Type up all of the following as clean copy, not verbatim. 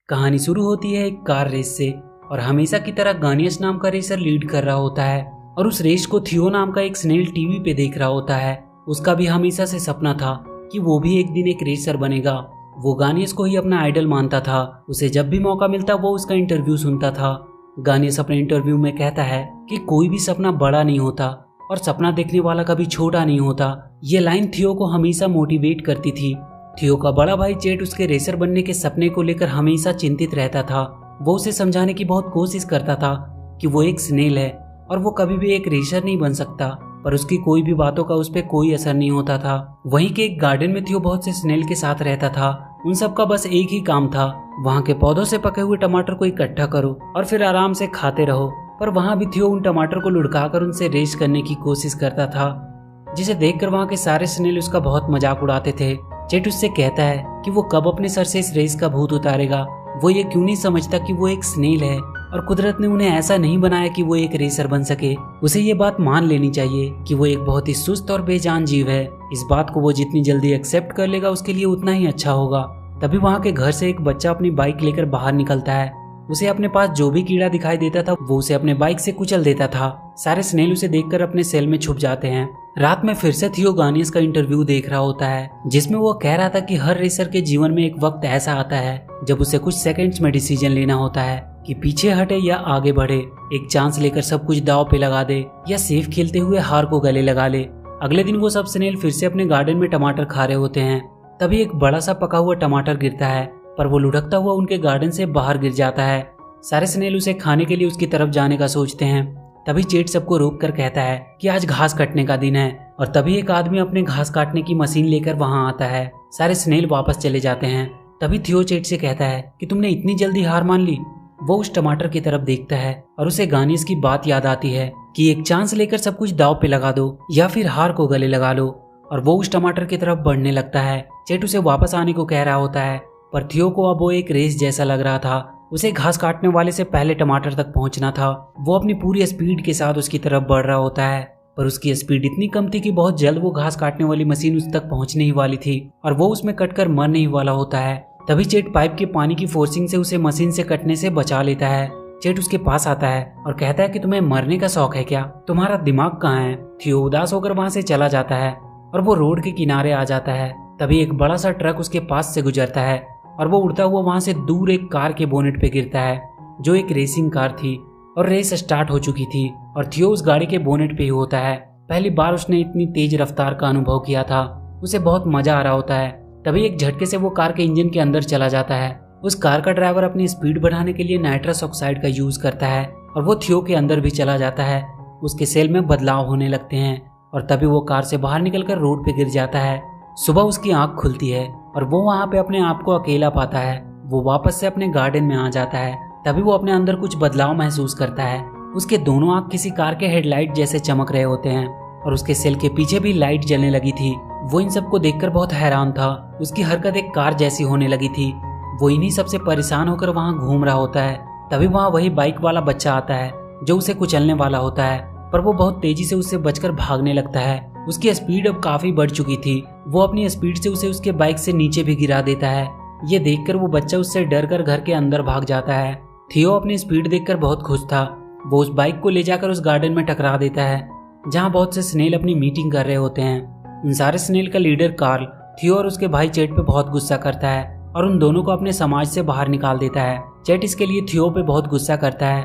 कहानी शुरू होती है एक कार रेस से और हमेशा की तरह गानियस नाम का रेसर लीड कर रहा होता है और उस रेस को थियो नाम का एक स्नेल टीवी पे देख रहा होता है। उसका भी हमेशा से सपना था कि वो भी एक दिन एक रेसर बनेगा। वो गानियस को ही अपना आइडल मानता था। उसे जब भी मौका मिलता वो उसका इंटरव्यू सुनता था। गानियस अपने इंटरव्यू में कहता है कि कोई भी सपना बड़ा नहीं होता और सपना देखने वाला कभी छोटा नहीं होता। ये लाइन थियो को हमेशा मोटिवेट करती थी। थियो का बड़ा भाई चेट उसके रेसर बनने के सपने को लेकर हमेशा चिंतित रहता था। वो उसे समझाने की बहुत कोशिश करता था कि वो एक स्नेल है और वो कभी भी एक रेसर नहीं बन सकता, पर उसकी कोई भी बातों का उस पर कोई असर नहीं होता था। वहीं के एक गार्डन में थियो बहुत से स्नेल के साथ रहता था। उन सब का बस एक ही काम था, वहाँ के पौधों से पके हुए टमाटर को इकट्ठा करो और फिर आराम से खाते रहो। पर वहाँ भी थियो उन टमाटर को लुढ़काकर उनसे रेस करने की कोशिश करता था, जिसे देखकर वहाँ के सारे स्नेल उसका बहुत मजाक उड़ाते थे। चेट उससे कहता है कि वो कब अपने सर से इस रेस का भूत उतारेगा। वो ये क्यों नहीं समझता कि वो एक स्नेल है और कुदरत ने उन्हें ऐसा नहीं बनाया कि वो एक रेसर बन सके। उसे ये बात मान लेनी चाहिए कि वो एक बहुत ही सुस्त और बेजान जीव है। इस बात को वो जितनी जल्दी एक्सेप्ट कर लेगा उसके लिए उतना ही अच्छा होगा। तभी वहाँ के घर से एक बच्चा अपनी बाइक लेकर बाहर निकलता है। उसे अपने पास जो भी कीड़ा दिखाई देता था वो उसे अपने बाइक से कुचल देता था। सारे स्नेल उसे देखकर अपने सेल में छुप जाते हैं। रात में फिर से थियो गानियस का इंटरव्यू देख रहा होता है, जिसमें वो कह रहा था कि हर रेसर के जीवन में एक वक्त ऐसा आता है जब उसे कुछ सेकंड्स में डिसीजन लेना होता है कि पीछे हटे या आगे बढ़े, एक चांस लेकर सब कुछ दांव पे लगा दे या सेफ खेलते हुए हार को गले लगा ले। अगले दिन वो सब स्नेल फिर से अपने गार्डन में टमाटर खा रहे होते हैं। तभी एक बड़ा सा पका हुआ टमाटर गिरता है, पर वो लुढ़कता हुआ उनके गार्डन से बाहर गिर जाता है। सारे स्नेल उसे खाने के लिए उसकी तरफ जाने का सोचते हैं। तभी चेट सबको रोक कर कहता है कि आज घास काटने का दिन है, और तभी एक आदमी अपने घास काटने की मशीन लेकर वहां आता है। सारे स्नेल वापस चले जाते हैं। तभी थियो चेट से कहता है कि तुमने इतनी जल्दी हार मान ली। वो उस टमाटर की तरफ देखता है और उसे गानियस की बात याद आती है कि एक चांस लेकर सब कुछ दांव पे लगा दो या फिर हार को गले लगा लो, और वो उस टमाटर की तरफ बढ़ने लगता है। चेट उसे वापस आने को कह रहा होता है, पर थियो को अब वो एक रेस जैसा लग रहा था। उसे घास काटने वाले से पहले टमाटर तक पहुंचना था। वो अपनी पूरी स्पीड के साथ उसकी तरफ बढ़ रहा होता है, पर उसकी स्पीड इतनी कम थी कि बहुत जल्द वो घास काटने वाली मशीन उस तक पहुंचने ही वाली थी और वो उसमें कटकर मरने ही वाला होता है। तभी चेट पाइप के पानी की फोर्सिंग से उसे मशीन से कटने से बचा लेता है। चेट उसके पास आता है और कहता है कि तुम्हें मरने का शौक है क्या? तुम्हारा दिमाग कहाँ है? थियो उदास होकर वहां से चला जाता है और वो रोड के किनारे आ जाता है। तभी एक बड़ा सा ट्रक उसके पास से गुजरता है और वो उड़ता हुआ वहां से दूर एक कार के बोनेट पे गिरता है, जो एक रेसिंग कार थी और रेस स्टार्ट हो चुकी थी और थियो उस गाड़ी के बोनेट पे ही होता है। पहली बार उसने इतनी तेज रफ्तार का अनुभव किया था। उसे बहुत मजा आ रहा होता है। तभी एक झटके से वो कार के इंजन के अंदर चला जाता है। उस कार का ड्राइवर अपनी स्पीड बढ़ाने के लिए नाइट्रस ऑक्साइड का यूज करता है और वो थियो के अंदर भी चला जाता है। उसके सेल में बदलाव होने लगते हैं और तभी वो कार से बाहर निकलकर रोड पे गिर जाता है। सुबह उसकी आंख खुलती है और वो वहाँ पे अपने आप को अकेला पाता है। वो वापस से अपने गार्डन में आ जाता है। तभी वो अपने अंदर कुछ बदलाव महसूस करता है। उसके दोनों आंख किसी कार के हेडलाइट जैसे चमक रहे होते हैं और उसके सेल के पीछे भी लाइट जलने लगी थी। वो इन सबको देखकर बहुत हैरान था। उसकी हरकत एक कार जैसी होने लगी थी। वो इन्हीं सबसे परेशान होकर वहाँ घूम रहा होता है। तभी वहाँ वही बाइक वाला बच्चा आता है जो उसे कुचलने वाला होता है, पर वो बहुत तेजी से उससे बचकर भागने लगता है। उसकी स्पीड अब काफी बढ़ चुकी थी। वो अपनी स्पीड से उसे उसके बाइक से नीचे भी गिरा देता है। ये देखकर वो बच्चा उससे डरकर घर के अंदर भाग जाता है। थियो अपनी स्पीड देखकर बहुत खुश था। वो उस बाइक को ले जाकर उस गार्डन में टकरा देता है, जहाँ बहुत से स्नेल अपनी मीटिंग कर रहे होते हैं। उन सारे स्नेल का लीडर कार्ल थियो और उसके भाई चेट पे बहुत गुस्सा करता है और उन दोनों को अपने समाज से बाहर निकाल देता है। चेट इसके लिए थियो पे बहुत गुस्सा करता है।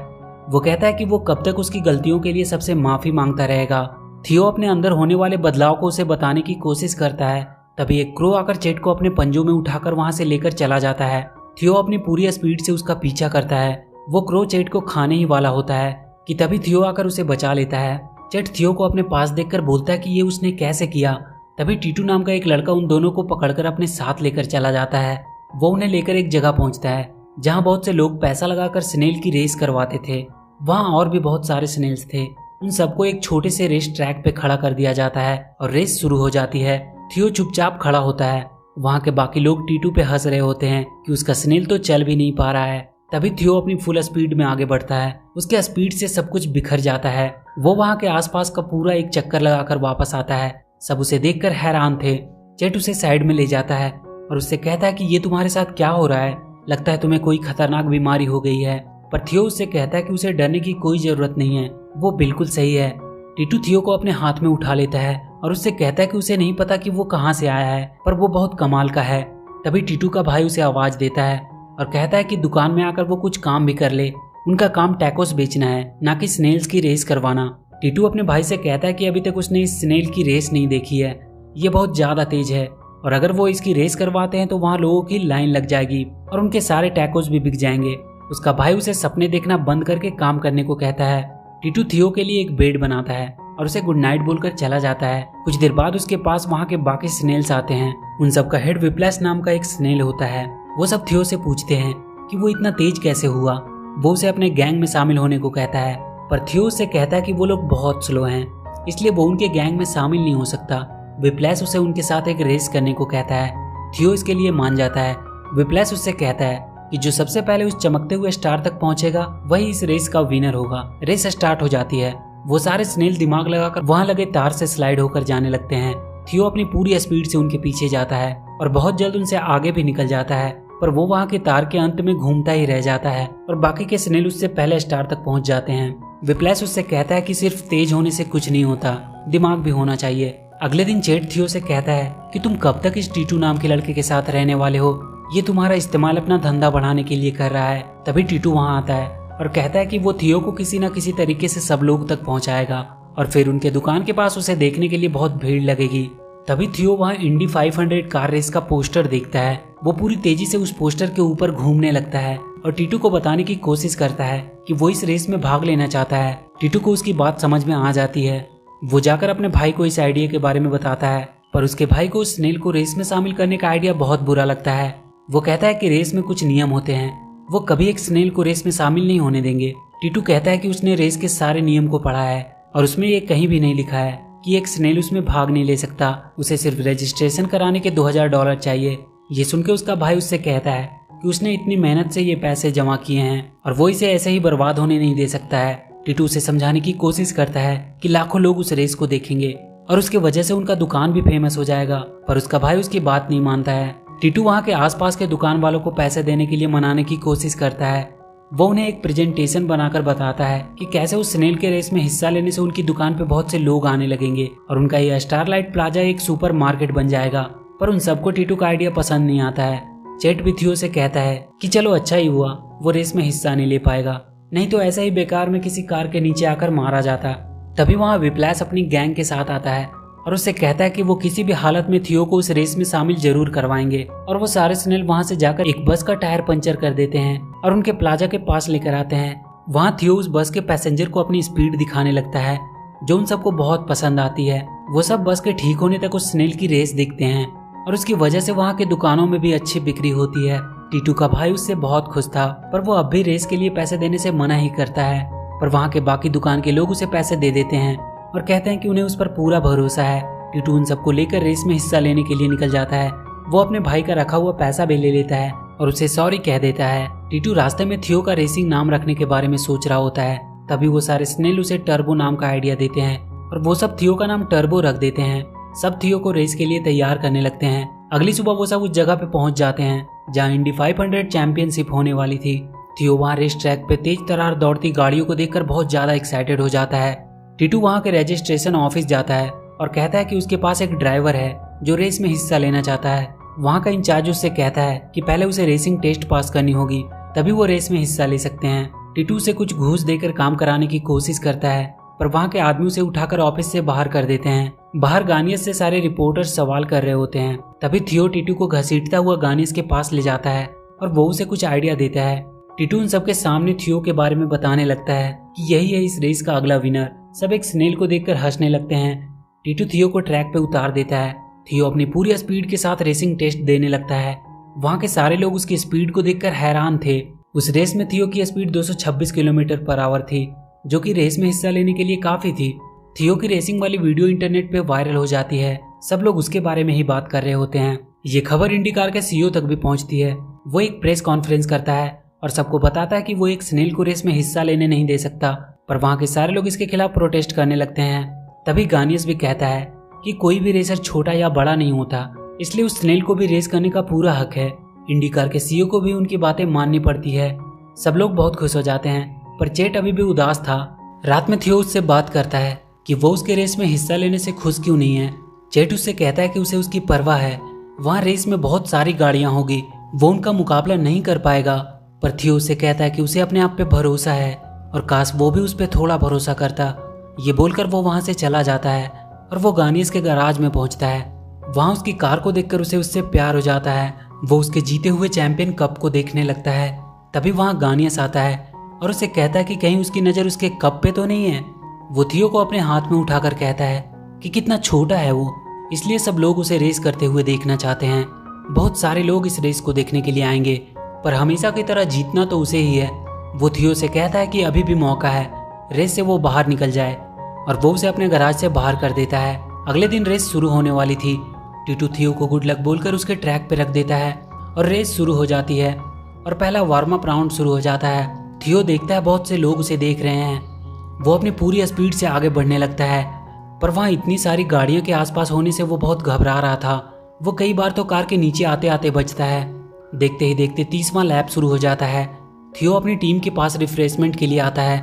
वो कहता है कि वो कब तक उसकी गलतियों के लिए सबसे माफी मांगता रहेगा। थियो अपने अंदर होने वाले बदलाव को उसे बताने की कोशिश करता है। तभी एक क्रो आकर चेट को अपने पंजों में उठाकर वहां से लेकर चला जाता है। थियो अपनी पूरी स्पीड से उसका पीछा करता है। वो क्रो चेट को खाने ही वाला होता है कि तभी थियो आकर उसे बचा लेता है। चेट थियो को अपने पास देखकर बोलता है कि ये उसने कैसे किया। तभी टीटू नाम का एक लड़का उन दोनों को पकड़कर अपने साथ लेकर चला जाता है। वो उन्हें लेकर एक जगह पहुंचता है जहाँ बहुत से लोग पैसा लगाकर स्नेल की रेस करवाते थे। वहाँ और भी बहुत सारे स्नेल्स थे। उन सबको एक छोटे से रेस ट्रैक पे खड़ा कर दिया जाता है और रेस शुरू हो जाती है। थियो चुपचाप खड़ा होता है। वहाँ के बाकी लोग टीटू पे हंस रहे होते हैं कि उसका स्नेल तो चल भी नहीं पा रहा है। तभी थियो अपनी फुल स्पीड में आगे बढ़ता है। उसके स्पीड से सब कुछ बिखर जाता है। वो वहाँ के आसपास का पूरा एक चक्कर लगाकर वापस आता है। सब उसे देखकर हैरान थे। चेट उसे साइड में ले जाता है और उससे कहता है कि ये तुम्हारे साथ क्या हो रहा है? लगता है तुम्हें कोई खतरनाक बीमारी हो गई है। पर थियो उससे कहता है कि उसे डरने की कोई जरूरत नहीं है, वो बिल्कुल सही है। टीटू थियो को अपने हाथ में उठा लेता है और उससे कहता है कि उसे नहीं पता कि वो कहाँ से आया है, पर वो बहुत कमाल का है। तभी टीटू का भाई उसे आवाज देता है और कहता है कि दुकान में आकर वो कुछ काम भी कर ले। उनका काम टैकोस बेचना है, ना कि स्नेल्स की रेस करवाना। टीटू अपने भाई से कहता है कि अभी तक उसने इस स्नेल की रेस नहीं देखी है, ये बहुत ज्यादा तेज है और अगर वो इसकी रेस करवाते हैं तो वहाँ लोगों की लाइन लग जाएगी और उनके सारे टैकोस भी बिक जाएंगे। उसका भाई उसे सपने देखना बंद करके काम करने को कहता है। टीटू थियो के लिए एक बेड बनाता है और उसे गुड नाइट बोलकर चला जाता है। कुछ देर बाद उसके पास वहाँ के बाकी स्नेल्स आते हैं। उन सब का हेड विप्लैश नाम का एक स्नेल होता है। वो सब थियो से पूछते हैं कि वो इतना तेज कैसे हुआ। वो उसे अपने गैंग में शामिल होने को कहता है, पर थियो उससे कहता है कि वो लोग बहुत स्लो हैं, इसलिए वो उनके गैंग में शामिल नहीं हो सकता। विप्लैश उसे उनके साथ एक रेस करने को कहता है। थियो इसके लिए मान जाता है। विप्लैश उससे कहता है कि जो सबसे पहले उस चमकते हुए स्टार तक पहुंचेगा वही इस रेस का विनर होगा। रेस स्टार्ट हो जाती है। वो सारे स्नेल दिमाग लगाकर वहां लगे तार से स्लाइड होकर जाने लगते हैं। थियो अपनी पूरी स्पीड से उनके पीछे जाता है और बहुत जल्द उनसे आगे भी निकल जाता है, पर वो वहां के तार के अंत में घूमता ही रह जाता है और बाकी के स्नेल उससे पहले स्टार तक पहुंच जाते हैं। विप्लैश उससे कहता है कि सिर्फ तेज होने से कुछ नहीं होता, दिमाग भी होना चाहिए। अगले दिन चेट थियो से कहता है कि तुम कब तक इस टीटू नाम के लड़के के साथ रहने वाले हो, ये तुम्हारा इस्तेमाल अपना धंधा बढ़ाने के लिए कर रहा है। तभी टीटू वहाँ आता है और कहता है कि वो थियो को किसी न किसी तरीके से सब लोग तक पहुंचाएगा और फिर उनके दुकान के पास उसे देखने के लिए बहुत भीड़ लगेगी। तभी थियो वहाँ इंडी 500 कार रेस का पोस्टर देखता है। वो पूरी तेजी से उस पोस्टर के ऊपर घूमने लगता है और टीटू को बताने की कोशिश करता है कि वो इस रेस में भाग लेना चाहता है। टीटू को उसकी बात समझ में आ जाती है। वो जाकर अपने भाई को इस आइडिया के बारे में बताता है, पर उसके भाई को उस स्नेल को रेस में शामिल करने का आइडिया बहुत बुरा लगता है। वो कहता है कि रेस में कुछ नियम होते हैं, वो कभी एक स्नेल को रेस में शामिल नहीं होने देंगे। टीटू कहता है कि उसने रेस के सारे नियम को पढ़ा है और उसमें ये कहीं भी नहीं लिखा है कि एक स्नेल उसमें भाग नहीं ले सकता, उसे सिर्फ रजिस्ट्रेशन कराने के $2000 चाहिए। ये सुनकर उसका भाई उससे कहता है कि उसने इतनी मेहनत से ये पैसे जमा किए हैं और वो इसे ऐसे ही बर्बाद होने नहीं दे सकता है। टीटू उसे समझाने की कोशिश करता है कि लाखों लोग उस रेस को देखेंगे और उसके वजह से उनका दुकान भी फेमस हो जाएगा, पर उसका भाई उसकी बात नहीं मानता है। टीटू वहाँ के आसपास के दुकान वालों को पैसे देने के लिए मनाने की कोशिश करता है। वो उन्हें एक प्रेजेंटेशन बनाकर बताता है कि कैसे उस स्नेल के रेस में हिस्सा लेने से उनकी दुकान पे बहुत से लोग आने लगेंगे और उनका यह स्टारलाइट प्लाजा एक सुपर मार्केट बन जाएगा। पर उन सबको टीटू का आइडिया पसंद नहीं आता है। चेट भी थियो से कहता है कि चलो अच्छा ही हुआ वो रेस में हिस्सा नहीं ले पाएगा, नहीं तो ऐसा ही बेकार में किसी कार के नीचे आकर मारा जाता। तभी वहाँ विप्लैश अपनी गैंग के साथ आता है और उससे कहता है कि वो किसी भी हालत में थियो को उस रेस में शामिल जरूर करवाएंगे और वो सारे स्नेल वहाँ से जाकर एक बस का टायर पंचर कर देते हैं और उनके प्लाजा के पास लेकर आते हैं। वहाँ थियो उस बस के पैसेंजर को अपनी स्पीड दिखाने लगता है, जो उन सबको बहुत पसंद आती है। वो सब बस के ठीक होने तक उस स्नेल की रेस देखते हैं और उसकी वजह से वहाँ के दुकानों में भी अच्छी बिक्री होती है। टीटू का भाई उससे बहुत खुश था, पर वो अब भी रेस के लिए पैसे देने से मना ही करता है। पर वहाँ के बाकी दुकान के लोग उसे पैसे दे देते हैं और कहते हैं कि उन्हें उस पर पूरा भरोसा है। टीटू उन सबको लेकर रेस में हिस्सा लेने के लिए निकल जाता है। वो अपने भाई का रखा हुआ पैसा भी ले लेता है और उसे सॉरी कह देता है। टीटू रास्ते में थियो का रेसिंग नाम रखने के बारे में सोच रहा होता है। तभी वो सारे स्नेल उसे टर्बो नाम का आइडिया देते हैं और वो सब थियो का नाम टर्बो रख देते हैं। सब थियो को रेस के लिए तैयार करने लगते हैं। अगली सुबह वो सब उस जगह पे पहुंच जाते हैं जहाँ इंडी 500 चैंपियनशिप होने वाली थी। थियो वहाँ रेस ट्रैक पे तेज तरार दौड़ती गाड़ियों को देखकर बहुत ज्यादा एक्साइटेड हो जाता है। टीटू वहाँ के रजिस्ट्रेशन ऑफिस जाता है और कहता है कि उसके पास एक ड्राइवर है जो रेस में हिस्सा लेना चाहता है। वहाँ का इंचार्ज उससे कहता है कि पहले उसे रेसिंग टेस्ट पास करनी होगी, तभी वो रेस में हिस्सा ले सकते हैं। टीटू से कुछ घूस देकर काम कराने की कोशिश करता है, पर वहाँ के आदमी उसे उठाकर ऑफिस से बाहर कर देते हैं। बाहर गानियस से सारे रिपोर्टर्स सवाल कर रहे होते हैं। तभी थियो टीटू को घसीटता हुआ गानियस के पास ले जाता है और वो उसे कुछ आइडिया देता है। टीटू उन सबके सामने थियो के बारे में बताने लगता है कि यही है इस रेस का अगला विनर। सब एक स्नेल को देखकर हंसने लगते हैं। टीटू थियो को ट्रैक पे उतार देता है। थियो अपनी पूरी स्पीड के साथ रेसिंग टेस्ट देने लगता है। वहाँ के सारे लोग उसकी स्पीड को देखकर हैरान थे। उस रेस में थियो की स्पीड 226 किलोमीटर पर आवर थी, जो कि रेस में हिस्सा लेने के लिए काफी थी। थियो की रेसिंग वाली वीडियो इंटरनेट पे वायरल हो जाती है। सब लोग उसके बारे में ही बात कर रहे होते हैं। ये खबर इंडिकार के सीईओ तक भी पहुंचती है। वो एक प्रेस कॉन्फ्रेंस करता है और सबको बताता है कि वो एक स्नेल को रेस में हिस्सा लेने नहीं दे सकता, पर वहाँ के सारे लोग इसके खिलाफ प्रोटेस्ट करने लगते हैं। तभी गानियस भी कहता है कि कोई भी रेसर छोटा या बड़ा नहीं होता, इसलिए उस स्नेल को भी रेस करने का पूरा हक है। इंडी कार के सीईओ को भी उनकी बातें माननी पड़ती है। सब लोग बहुत खुश हो जाते हैं, पर चेट अभी भी उदास था। रात में थियो उससे बात करता है कि वो उसके रेस में हिस्सा लेने से खुश क्यों नहीं है। चेट उससे कहता है कि उसे उसकी परवाह है, वहाँ रेस में बहुत सारी गाड़ियां होगी, वो उनका मुकाबला नहीं कर पाएगा। पर थियो उससे कहता है कि उसे अपने आप पे भरोसा है और काश वो भी उस पर थोड़ा भरोसा करता। ये बोलकर वो वहाँ से चला जाता है और वो गानियस के गैराज में पहुंचता है। वहाँ उसकी कार को देखकर उसे उससे प्यार हो जाता है। वो उसके जीते हुए चैंपियन कप को देखने लगता है। तभी वहाँ गानियस आता है और उसे कहता है कि कहीं उसकी नज़र उसके कप पे तो नहीं है। वो थियो को अपने हाथ में उठाकर कहता है कि कितना छोटा है वो, इसलिए सब लोग उसे रेस करते हुए देखना चाहते हैं। बहुत सारे लोग इस रेस को देखने के लिए आएंगे, पर हमेशा की तरह जीतना तो उसे ही है। वो थियो से कहता है कि अभी भी मौका है, रेस से वो बाहर निकल जाए, और वो उसे अपने गैराज से बाहर कर देता है। अगले दिन रेस शुरू होने वाली थी। टीटू थियो को गुड लक बोलकर उसके ट्रैक पे रख देता है और रेस शुरू हो जाती है और पहला वार्म अप राउंड शुरू हो जाता है। थियो देखता है बहुत से लोग उसे देख रहे हैं। वो अपनी पूरी स्पीड से आगे बढ़ने लगता है, पर वहाँ इतनी सारी गाड़ियों के आसपास होने से वो बहुत घबरा रहा था। वो कई बार तो कार के नीचे आते आते बचता है। देखते ही देखते 30वां लैप शुरू हो जाता है। थियो अपनी टीम के पास रिफ्रेशमेंट के लिए आता है।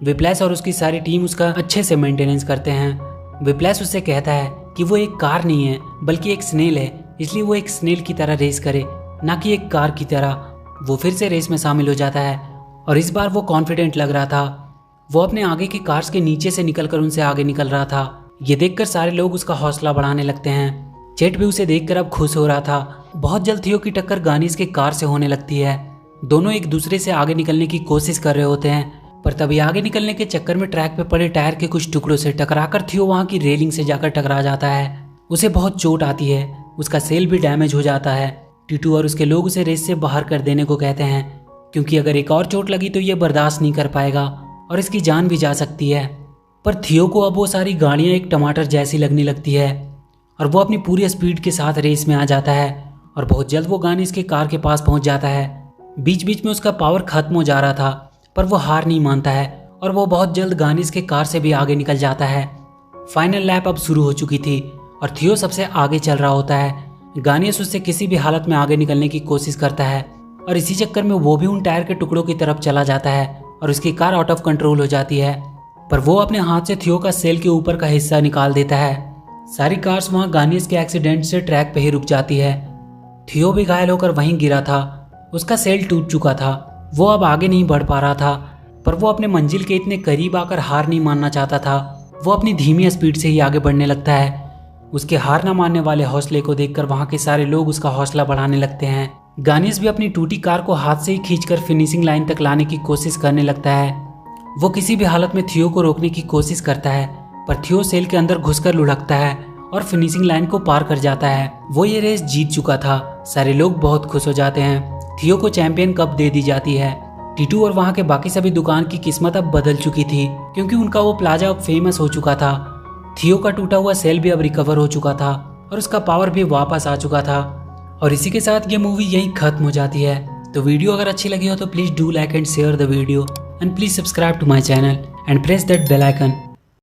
विप्लैश और उसकी सारी टीम उसका अच्छे से मेंटेनेंस करते हैं। विप्लैश उससे कहता है कि वो एक कार नहीं है बल्कि एक स्नेल है, इसलिए वो एक स्नेल की तरह रेस करे, ना कि एक कार की तरह। वो फिर से रेस में शामिल हो जाता है और इस बार वो कॉन्फिडेंट लग रहा था। वो अपने आगे की कार्स के नीचे से निकलकर उनसे आगे निकल रहा था। ये देखकर सारे लोग उसका हौसला बढ़ाने लगते हैं। चेट भी उसे देखकर अब खुश हो रहा था। बहुत जल्द थियो की टक्कर गानिस के कार से होने लगती है। दोनों एक दूसरे से आगे निकलने की कोशिश कर रहे होते हैं, पर तभी आगे निकलने के चक्कर में ट्रैक पे पड़े टायर के कुछ टुकड़ों से टकराकर थियो वहाँ की रेलिंग से जाकर टकरा जाता है। उसे बहुत चोट आती है, उसका सेल भी डैमेज हो जाता है। टीटू और उसके लोग उसे रेस से बाहर कर देने को कहते हैं, क्योंकि अगर एक और चोट लगी तो ये बर्दाश्त नहीं कर पाएगा और इसकी जान भी जा सकती है। पर थियो को अब वो सारी गाड़ियाँ एक टमाटर जैसी लगने लगती है और वो अपनी पूरी स्पीड के साथ रेस में आ जाता है और बहुत जल्द वो गानिस के कार के पास पहुंच जाता है। बीच बीच में उसका पावर खत्म हो जा रहा था, पर वो हार नहीं मानता है और वो बहुत जल्द गानिस के कार से भी आगे निकल जाता है। फाइनल लैप अब शुरू हो चुकी थी और थियो सबसे आगे चल रहा होता है। गानिस उससे किसी भी हालत में आगे निकलने की कोशिश करता है और इसी चक्कर में वो भी उन टायर के टुकड़ों की तरफ चला जाता है और उसकी कार आउट ऑफ कंट्रोल हो जाती है। पर वो अपने हाथ से थियो का सेल के ऊपर का हिस्सा निकाल देता है। सारी कार्स वहाँ गानिस के एक्सीडेंट से ट्रैक पे ही रुक जाती है। थियो भी घायल होकर वहीं गिरा था। उसका सेल टूट चुका था। वो अब आगे नहीं बढ़ पा रहा था, पर वो अपने मंजिल के इतने करीब आकर हार नहीं मानना चाहता था। वो अपनी धीमी स्पीड से ही आगे बढ़ने लगता है। उसके हार न मानने वाले हौसले को देखकर वहाँ के सारे लोग उसका हौसला बढ़ाने लगते हैं। गानिस भी अपनी टूटी कार को हाथ से ही खींचकर फिनिशिंग लाइन तक लाने की कोशिश करने लगता है। वो किसी भी हालत में थियो को रोकने की कोशिश करता है, पर थियो सेल के अंदर घुसकर लुढ़कता है और फिनिशिंग लाइन को पार कर जाता है। वो ये रेस जीत चुका था। सारे लोग बहुत खुश हो जाते हैं। थियो को चैंपियन कप दे दी जाती है। टीटू और वहाँ के बाकी सभी दुकान की किस्मत अब बदल चुकी थी, क्योंकि उनका वो प्लाजा अब फेमस हो चुका था। थियो का टूटा हुआ सेल भी अब रिकवर हो चुका था और उसका पावर भी वापस आ चुका था। और इसी के साथ ये मूवी यहीं खत्म हो जाती है। तो वीडियो अगर अच्छी लगी हो तो please do like and share the video and please subscribe to my channel and press that bell icon